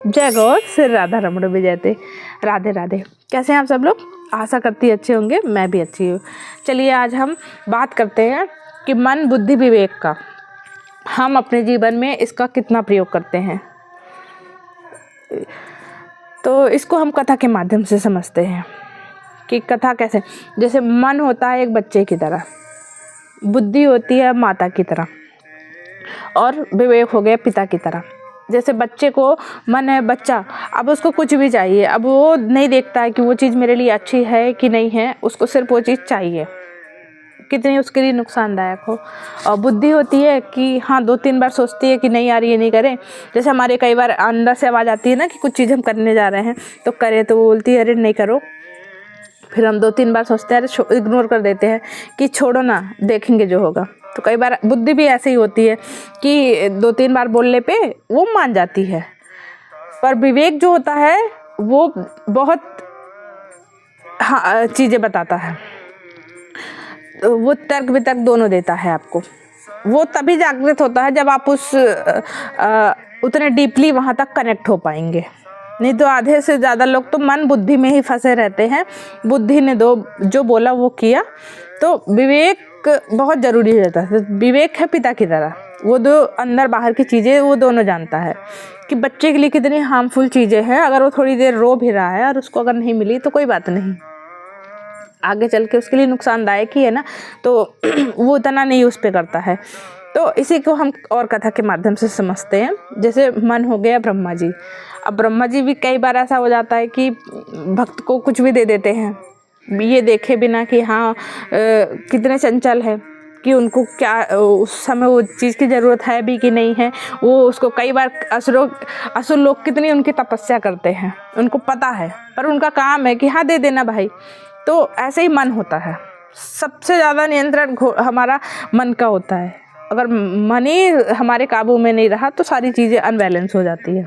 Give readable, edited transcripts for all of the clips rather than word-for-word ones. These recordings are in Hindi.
जय गौर श्री राधा रमण विजयते। राधे राधे। कैसे हैं आप सब लोग? आशा करती अच्छे होंगे, मैं भी अच्छी हूँ। चलिए आज हम बात करते हैं कि मन बुद्धि विवेक का हम अपने जीवन में इसका कितना प्रयोग करते हैं। तो इसको हम कथा के माध्यम से समझते हैं कि कथा कैसे, जैसे मन होता है एक बच्चे की तरह, बुद्धि होती है माता की तरह और विवेक हो गया पिता की तरह। जैसे बच्चे को मन है, बच्चा अब उसको कुछ भी चाहिए, अब वो नहीं देखता है कि वो चीज़ मेरे लिए अच्छी है कि नहीं है, उसको सिर्फ वो चीज़ चाहिए, कितनी उसके लिए नुकसानदायक हो। और बुद्धि होती है कि हाँ 2-3 बार सोचती है कि नहीं यार ये नहीं करें। जैसे हमारे कई बार अंदर से आवाज़ आती है ना कि कुछ चीज़ हम करने जा रहे हैं तो करें, तो वो बोलती है अरे नहीं करो। फिर हम 2-3 बार सोचते हैं, अरे इग्नोर कर देते हैं कि छोड़ो ना, देखेंगे जो होगा। तो कई बार बुद्धि भी ऐसे ही होती है कि 2-3 बार बोलने पे वो मान जाती है। पर विवेक जो होता है वो बहुत हाँ चीज़ें बताता है, वो तर्क वितर्क दोनों देता है आपको। वो तभी जागृत होता है जब आप उस उतने डीपली वहाँ तक कनेक्ट हो पाएंगे। नहीं तो आधे से ज़्यादा लोग तो मन बुद्धि में ही फंसे रहते हैं। बुद्धि ने जो बोला वो किया। तो विवेक बहुत ज़रूरी रहता है। विवेक है पिता की तरह, वो दो अंदर बाहर की चीज़ें वो दोनों जानता है कि बच्चे के लिए कितनी हार्मफुल चीज़ें हैं। अगर वो थोड़ी देर रो भी रहा है और उसको अगर नहीं मिली तो कोई बात नहीं, आगे चल के उसके लिए नुकसानदायक ही है ना, तो वो उतना नहीं उस पर करता है। तो इसी को हम और कथा के माध्यम से समझते हैं। जैसे मन हो गया ब्रह्मा जी। अब ब्रह्मा जी भी कई बार ऐसा हो जाता है कि भक्त को कुछ भी दे देते हैं, ये देखे बिना कि हाँ कितने चंचल है, कि उनको क्या उस समय वो चीज़ की ज़रूरत है भी कि नहीं है। वो उसको कई बार असुर लोग कितनी उनकी तपस्या करते हैं, उनको पता है, पर उनका काम है कि हाँ दे देना भाई। तो ऐसे ही मन होता है। सबसे ज़्यादा नियंत्रण हमारा मन का होता है। अगर मन ही हमारे काबू में नहीं रहा तो सारी चीज़ें अनबैलेंस हो जाती है।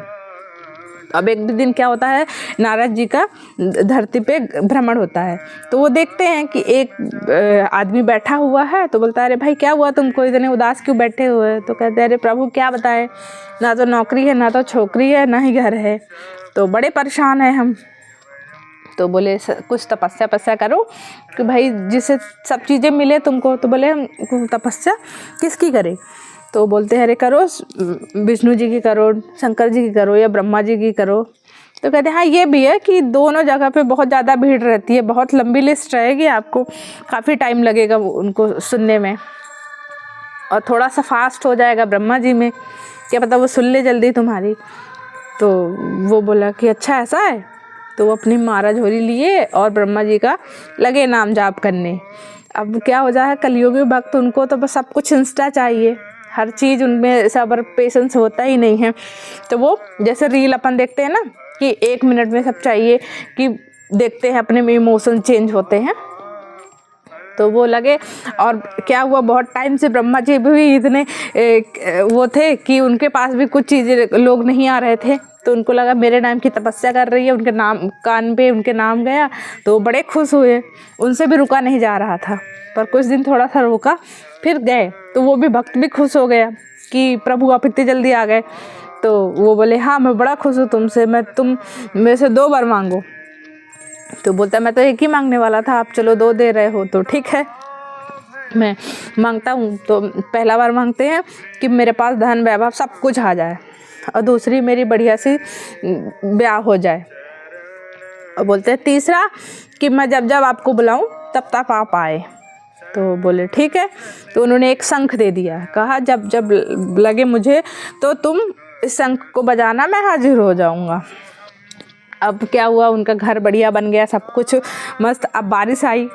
अब एक दिन क्या होता है, नारद जी का धरती पे भ्रमण होता है। तो वो देखते हैं कि एक आदमी बैठा हुआ है। तो बोलता है अरे भाई क्या हुआ, तुमको इतने उदास क्यों बैठे हुए? तो कहते हैं अरे प्रभु क्या बताएं, ना तो नौकरी है, ना तो छोकरी है, ना ही घर है, तो बड़े परेशान हैं हम। तो बोले कुछ तपस्या करो कि भाई जिससे सब चीज़ें मिले तुमको। तो बोले हम तपस्या किसकी करें? तो बोलते हैं अरे करो विष्णु जी की करो, शंकर जी की करो, या ब्रह्मा जी की करो। तो कहते हैं हाँ ये भी है कि दोनों जगह पे बहुत ज़्यादा भीड़ रहती है, बहुत लंबी लिस्ट रहेगी, आपको काफ़ी टाइम लगेगा उनको सुनने में, और थोड़ा सा फास्ट हो जाएगा ब्रह्मा जी में, क्या पता वो सुन ले जल्दी तुम्हारी। तो वो बोला कि अच्छा ऐसा है। तो वो अपनी मारा झोली लिए और ब्रह्मा जी का लगे नाम जाप करने। अब क्या हो जाए, कलियुगी भक्त उनको तो बस सब कुछ इंस्टा चाहिए, हर चीज़ उनमें सब्र पेशेंस होता ही नहीं है। तो वो जैसे रील अपन देखते हैं ना कि 1 मिनट में सब चाहिए, कि देखते हैं अपने में इमोशन चेंज होते हैं। तो वो लगे, और क्या हुआ, बहुत टाइम से ब्रह्मा जी भी इतने वो थे कि उनके पास भी कुछ चीज़ें लोग नहीं आ रहे थे। तो उनको लगा मेरे नाम की तपस्या कर रही है, उनके नाम कान पे उनके नाम गया तो बड़े खुश हुए। उनसे भी रुका नहीं जा रहा था, पर कुछ दिन थोड़ा सा रुका, फिर गए। तो वो भी भक्त भी खुश हो गया कि प्रभु आप इतनी जल्दी आ गए। तो वो बोले हाँ मैं बड़ा खुश हूँ तुमसे, तुम मेरे से 2 बार मांगो। तो बोलता मैं तो 1 ही मांगने वाला था, आप चलो 2 दे रहे हो तो ठीक है मैं मांगता हूँ। तो पहला बार मांगते हैं कि मेरे पास धन वैभव सब कुछ आ जाए, और दूसरी मेरी बढ़िया सी ब्याह हो जाए। और बोलते हैं तीसरा कि मैं जब जब आपको बुलाऊं तब तक आप आए। तो बोले ठीक है। तो उन्होंने एक शंख दे दिया, कहा जब जब लगे मुझे तो तुम इस शंख को बजाना, मैं हाजिर हो जाऊंगा। अब क्या हुआ, उनका घर बढ़िया बन गया, सब कुछ मस्त। अब बारिश आई।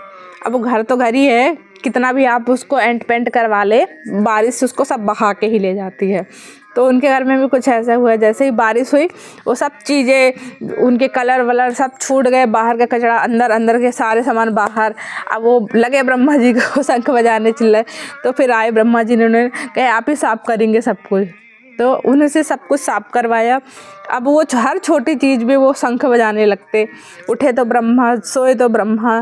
अब वो घर तो घर ही है, कितना भी आप उसको एंट पेंट करवा ले, बारिश उसको सब बहा के ही ले जाती है। तो उनके घर में भी कुछ ऐसा हुआ, जैसे ही बारिश हुई वो सब चीज़ें उनके कलर वलर सब छूट गए, बाहर का कचरा अंदर, अंदर के सारे सामान बाहर। अब वो लगे ब्रह्मा जी को शंख बजाने चिल्लाए। तो फिर आए ब्रह्मा जी ने, उन्होंने कहे आप ही साफ करेंगे सब कुछ। तो उनसे सब कुछ साफ करवाया। अब वो हर छोटी चीज़ में वो शंख बजाने लगते, उठे तो ब्रह्मा, सोए तो ब्रह्मा।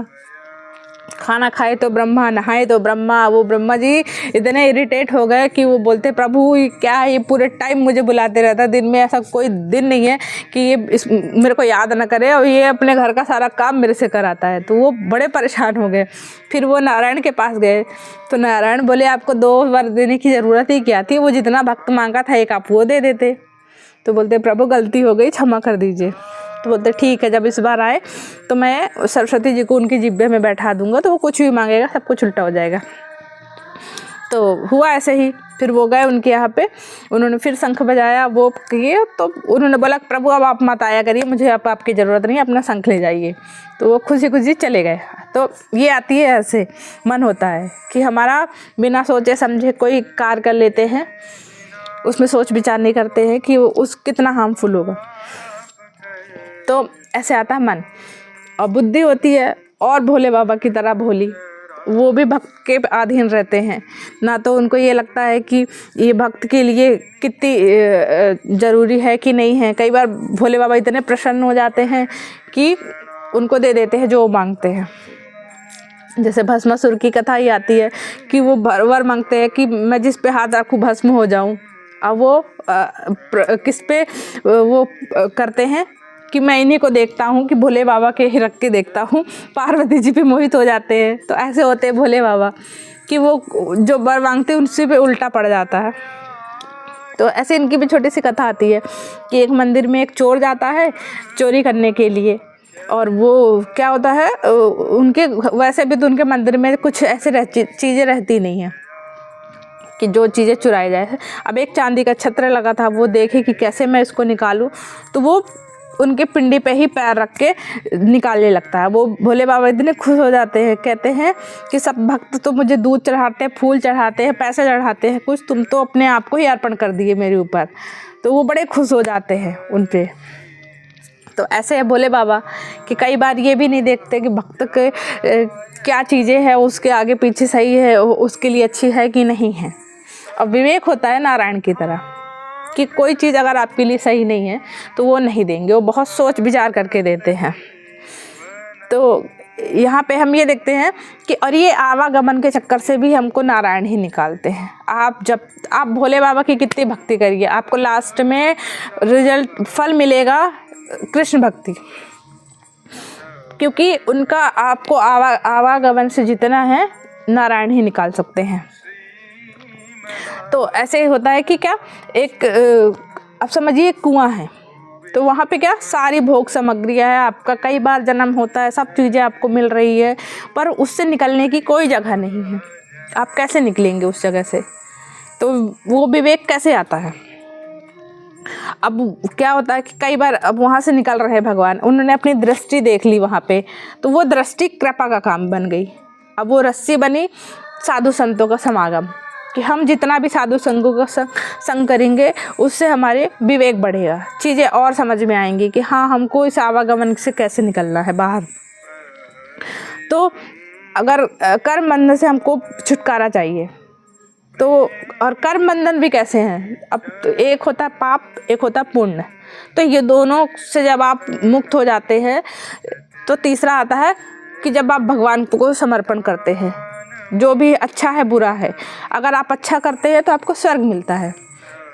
खाना खाए तो ब्रह्मा, नहाए तो ब्रह्मा। वो ब्रह्मा जी इतने इरिटेट हो गए कि वो बोलते प्रभु ये क्या है, ये पूरे टाइम मुझे बुलाते रहता है, दिन में ऐसा कोई दिन नहीं है कि ये मेरे को याद ना करे और ये अपने घर का सारा काम मेरे से कराता है। तो वो बड़े परेशान हो गए। फिर वो नारायण के पास गए तो नारायण बोले आपको 2 वर देने की ज़रूरत ही क्या थी, वो जितना भक्त मांगा था एक आप वो दे देते। तो बोलते प्रभु गलती हो गई, क्षमा कर दीजिए। तो बोलते ठीक है, जब इस बार आए तो मैं सरस्वती जी को उनकी जिब्बे में बैठा दूंगा, तो वो कुछ भी मांगेगा सब कुछ उल्टा हो जाएगा। तो हुआ ऐसे ही। फिर वो गए उनके यहाँ पे, उन्होंने फिर शंख बजाया, वो किए, तो उन्होंने बोला प्रभु अब आप मत आया करिए, मुझे अब आपकी ज़रूरत नहीं है, अपना शंख ले जाइए। तो वो खुशी खुशी चले गए। तो ये आती है ऐसे मन होता है कि हमारा बिना सोचे समझे कोई कार्य कर लेते हैं, उसमें सोच विचार नहीं करते हैं कि उस कितना हार्मफुल होगा। तो ऐसे आता है मन। और बुद्धि होती है और भोले बाबा की तरह भोली, वो भी भक्त के अधीन रहते हैं। ना तो उनको ये लगता है कि ये भक्त के लिए कितनी ज़रूरी है कि नहीं है। कई बार भोले बाबा इतने प्रसन्न हो जाते हैं कि उनको दे देते हैं जो वो मांगते हैं। जैसे भस्मासुर की कथा ही आती है कि वो वर मांगते हैं कि मैं जिस पे हाथ रखूँ भस्म हो जाऊँ। अब वो किस पे वो करते हैं कि मैं इन्हीं को देखता हूँ कि भोले बाबा के ही रख के देखता हूँ, पार्वती जी पे मोहित हो जाते हैं। तो ऐसे होते हैं भोले बाबा कि वो जो वर मांगते हैं उनसे पे उल्टा पड़ जाता है। तो ऐसे इनकी भी छोटी सी कथा आती है कि एक मंदिर में एक चोर जाता है चोरी करने के लिए, और वो क्या होता है उनके वैसे भी तो उनके मंदिर में कुछ ऐसे चीज़ें रहती नहीं हैं कि जो चीज़ें चुराई जाए। अब एक चांदी का छत्र लगा था, वो देखे कि कैसे मैं इसको निकालूं, तो वो उनके पिंडी पे ही पैर रख के निकालने लगता है। वो भोले बाबा इतने खुश हो जाते हैं, कहते हैं कि सब भक्त तो मुझे दूध चढ़ाते हैं, फूल चढ़ाते हैं, पैसे चढ़ाते हैं, कुछ तुम तो अपने आप को ही अर्पण कर दिए मेरे ऊपर। तो वो बड़े खुश हो जाते हैं उन पे। तो ऐसे है भोले बाबा कि कई बार ये भी नहीं देखते कि भक्त के क्या चीज़ें हैं उसके आगे पीछे सही है, उसके लिए अच्छी है कि नहीं है। और विवेक होता है नारायण की तरह कि कोई चीज़ अगर आपके लिए सही नहीं है तो वो नहीं देंगे, वो बहुत सोच विचार करके देते हैं। तो यहाँ पे हम ये देखते हैं कि और ये आवागमन के चक्कर से भी हमको नारायण ही निकालते हैं। आप भोले बाबा की कितनी भक्ति करिए, आपको लास्ट में रिजल्ट फल मिलेगा कृष्ण भक्ति, क्योंकि उनका आपको आवागमन से जितना है नारायण ही निकाल सकते हैं। तो ऐसे होता है कि क्या एक अब समझिए कुआं है, तो वहाँ पे क्या सारी भोग सामग्रियाँ है, आपका कई बार जन्म होता है, सब चीज़ें आपको मिल रही है, पर उससे निकलने की कोई जगह नहीं है। आप कैसे निकलेंगे उस जगह से? तो वो विवेक कैसे आता है? अब क्या होता है कि कई बार अब वहाँ से निकल रहे भगवान, उन्होंने अपनी दृष्टि देख ली वहाँ पे, तो वो दृष्टि कृपा का काम बन गई। अब वो रस्सी बनी साधु संतों का समागम, कि हम जितना भी साधु संतों का संग करेंगे उससे हमारे विवेक बढ़ेगा, चीज़ें और समझ में आएंगी कि हाँ हमको इस आवागमन से कैसे निकलना है बाहर। तो अगर कर्म बंधन से हमको छुटकारा चाहिए, तो और कर्म बंधन भी कैसे हैं? अब तो एक होता है पाप, एक होता है पुण्य। तो ये दोनों से जब आप मुक्त हो जाते हैं तो तीसरा आता है कि जब आप भगवान को समर्पण करते हैं, जो भी अच्छा है बुरा है, अगर आप अच्छा करते हैं तो आपको स्वर्ग मिलता है,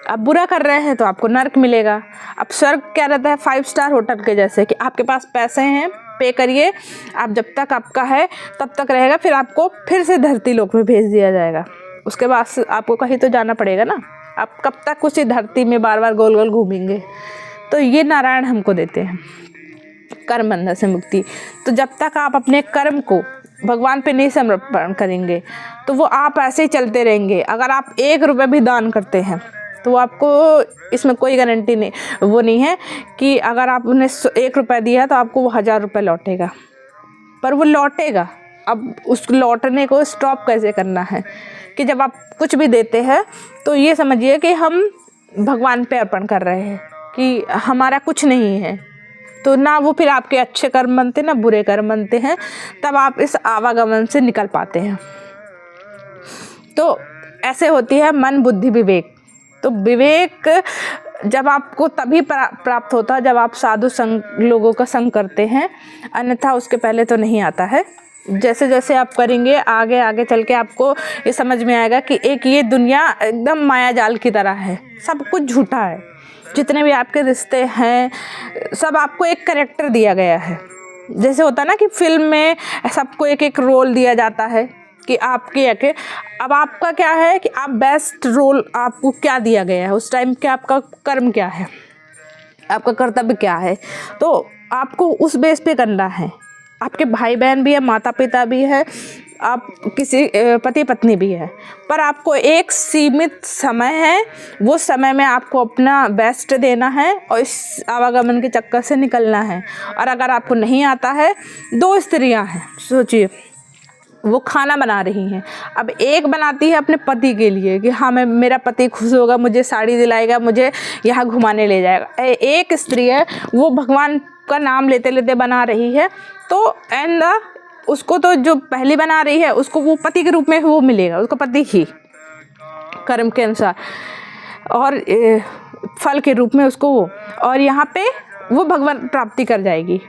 आप बुरा कर रहे हैं तो आपको नरक मिलेगा। अब स्वर्ग क्या रहता है? 5 स्टार होटल के जैसे कि आपके पास पैसे हैं, पे करिए, आप जब तक आपका है तब तक रहेगा, फिर आपको फिर से धरती लोक में भेज दिया जाएगा। उसके बाद आपको कहीं तो जाना पड़ेगा ना, आप कब तक उसी धरती में बार बार गोल गोल घूमेंगे? तो ये नारायण हमको देते हैं कर्म बंधन से मुक्ति। तो जब तक आप अपने कर्म को भगवान पे नहीं समर्पण करेंगे तो वो आप ऐसे ही चलते रहेंगे। अगर आप 1 रुपये भी दान करते हैं तो आपको इसमें कोई गारंटी नहीं, वो नहीं है कि अगर आप उन्हें 1 रुपया दिया तो आपको वो 1000 रुपये लौटेगा, पर वो लौटेगा। अब उस लौटने को स्टॉप कैसे करना है कि जब आप कुछ भी देते हैं तो ये समझिए कि हम भगवान पे अर्पण कर रहे हैं, कि हमारा कुछ नहीं है। तो ना वो फिर आपके अच्छे कर्म बनते ना बुरे कर्म बनते हैं, तब आप इस आवागमन से निकल पाते हैं। तो ऐसे होती है मन बुद्धि विवेक। तो विवेक जब आपको तभी प्राप्त होता है जब आप साधु संग लोगों का संग करते हैं, अन्यथा उसके पहले तो नहीं आता है। जैसे जैसे आप करेंगे आगे आगे चल के आपको ये समझ में आएगा कि एक ये दुनिया एकदम माया जाल की तरह है, सब कुछ झूठा है। जितने भी आपके रिश्ते हैं सब आपको एक कैरेक्टर दिया गया है। जैसे होता है ना कि फिल्म में सबको एक एक रोल दिया जाता है कि आपके अब आपका क्या है कि आप बेस्ट रोल, आपको क्या दिया गया है उस टाइम के, आपका कर्म क्या है, आपका कर्तव्य क्या है, तो आपको उस बेस पे करना है। आपके भाई बहन भी है, माता पिता भी है, आप किसी पति पत्नी भी है, पर आपको एक सीमित समय है, वो समय में आपको अपना बेस्ट देना है और इस आवागमन के चक्कर से निकलना है। और अगर आपको नहीं आता है, 2 स्त्रियां हैं, सोचिए वो खाना बना रही हैं, अब एक बनाती है अपने पति के लिए कि हाँ मैं, मेरा पति खुश होगा, मुझे साड़ी दिलाएगा, मुझे यहाँ घुमाने ले जाएगा। एक स्त्री है वो भगवान का नाम लेते लेते बना रही है, तो एंड उसको तो जो पहली बना रही है उसको वो पति के रूप में वो मिलेगा, उसको पति ही कर्म के अनुसार, और फल के रूप में उसको वो, और यहाँ पे वो भगवान प्राप्ति कर जाएगी।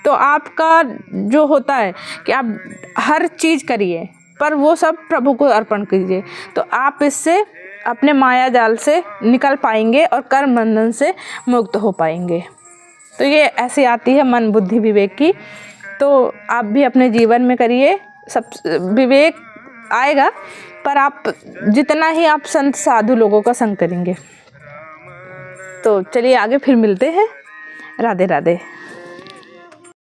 तो आपका जो होता है कि आप हर चीज़ करिए पर वो सब प्रभु को अर्पण कीजिए, तो आप इससे अपने माया जाल से निकल पाएंगे और कर्म बंधन से मुक्त हो पाएंगे। तो ये ऐसे आती है मन बुद्धि विवेक की, तो आप भी अपने जीवन में करिए, सब विवेक आएगा, पर आप जितना ही आप संत साधु लोगों का संग करेंगे। तो चलिए आगे फिर मिलते हैं। राधे राधे।